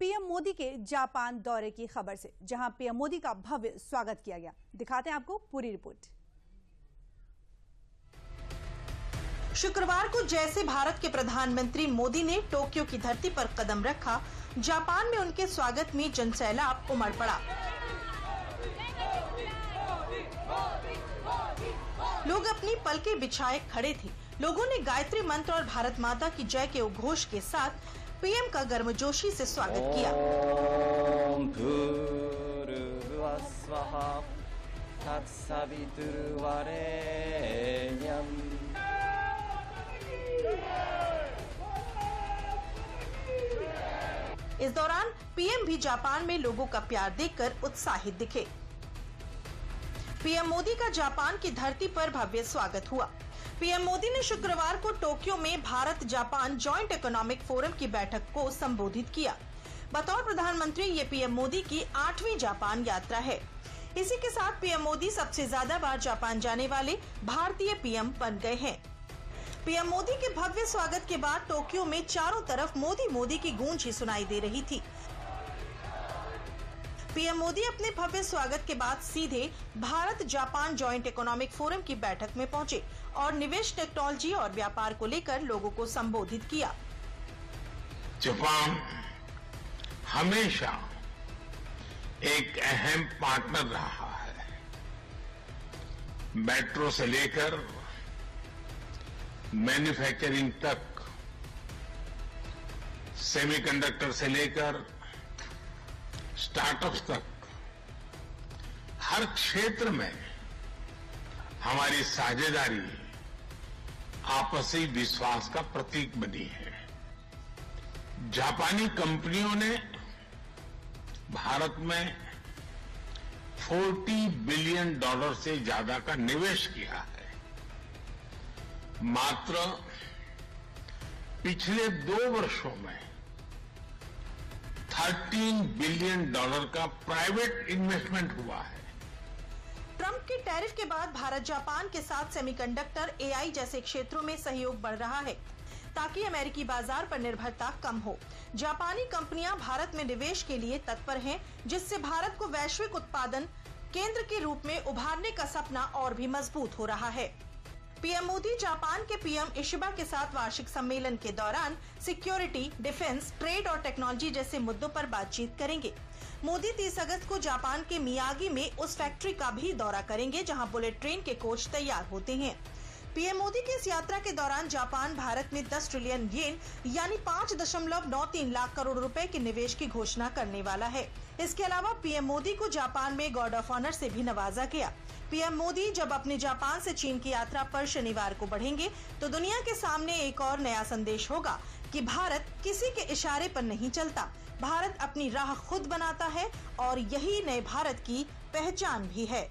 PM Modi के Japan दौरे की खबर से, जहां पीएम मोदी का भव्य स्वागत किया गया। दिखाते हैं आपको पूरी रिपोर्ट। शुक्रवार को जैसे भारत के प्रधानमंत्री मोदी ने टोक्यो की धरती पर कदम रखा, जापान में उनके स्वागत में जनसैलाब उमड़ पड़ा। लोग अपनी पलकें बिछाए खड़े थे। लोगों ने गायत्री मंत्र और भारत माता की जय के उद्घोष के साथ पीएम का गर्मजोशी से स्वागत किया। इस दौरान पीएम भी जापान में लोगों का प्यार देखकर उत्साहित दिखे। पीएम मोदी का जापान की धरती पर भव्य स्वागत हुआ। पीएम मोदी ने शुक्रवार को टोक्यो में Bharat Japan joint economic forum की बैठक को संबोधित किया। बतौर प्रधानमंत्री ये पीएम मोदी की 8वीं जापान यात्रा है। इसी के साथ पीएम मोदी सबसे ज्यादा बार जापान जाने वाले भारतीय पीएम बन गए हैं। पीएम मोदी के भव्य स्वागत के बाद टोक्यो में चारों तरफ मोदी मोदी की गूंज ही सुनाई दे रही थी। पीएम मोदी अपने भव्य स्वागत के बाद सीधे Bharat Japan joint economic forum की बैठक में पहुंचे और निवेश, टेक्नोलॉजी और व्यापार को लेकर लोगों को संबोधित किया। जापान हमेशा एक अहम पार्टनर रहा है। मेट्रो से लेकर मैन्युफैक्चरिंग तक, सेमीकंडक्टर से लेकर स्टार्टअप्स तक, हर क्षेत्र में हमारी साझेदारी आपसी विश्वास का प्रतीक बनी है। जापानी कंपनियों ने भारत में $40 बिलियन से ज्यादा का निवेश किया है। मात्र पिछले 2 वर्षों में $13 बिलियन का प्राइवेट इन्वेस्टमेंट हुआ है। ट्रंप के टैरिफ के बाद भारत जापान के साथ सेमीकंडक्टर, एआई जैसे क्षेत्रों में सहयोग बढ़ रहा है, ताकि अमेरिकी बाजार पर निर्भरता कम हो। जापानी कंपनियां भारत में निवेश के लिए तत्पर हैं, जिससे भारत को वैश्विक उत्पादन केंद्र के रूप में उभारने का सपना और भी मजबूत हो रहा है। पीएम मोदी जापान के पीएम इशिबा के साथ वार्षिक सम्मेलन के दौरान सिक्योरिटी, डिफेंस, ट्रेड और टेक्नोलॉजी जैसे मुद्दों पर बातचीत करेंगे। मोदी 30 अगस्त को जापान के मियागी में उस फैक्ट्री का भी दौरा करेंगे जहां बुलेट ट्रेन के कोच तैयार होते हैं। पीएम मोदी की इस यात्रा के दौरान जापान भारत में 10 ट्रिलियन येन यानी 5.93 लाख करोड़ रुपए के निवेश की घोषणा करने वाला है। इसके अलावा पीएम मोदी को जापान में गार्ड ऑफ ऑनर से भी नवाजा गया। पीएम मोदी जब अपने जापान से चीन की यात्रा पर शनिवार को बढ़ेंगे, तो दुनिया के सामने एक और नया संदेश होगा कि भारत किसी के इशारे पर नहीं चलता। भारत अपनी राह खुद बनाता है और यही नए भारत की पहचान भी है।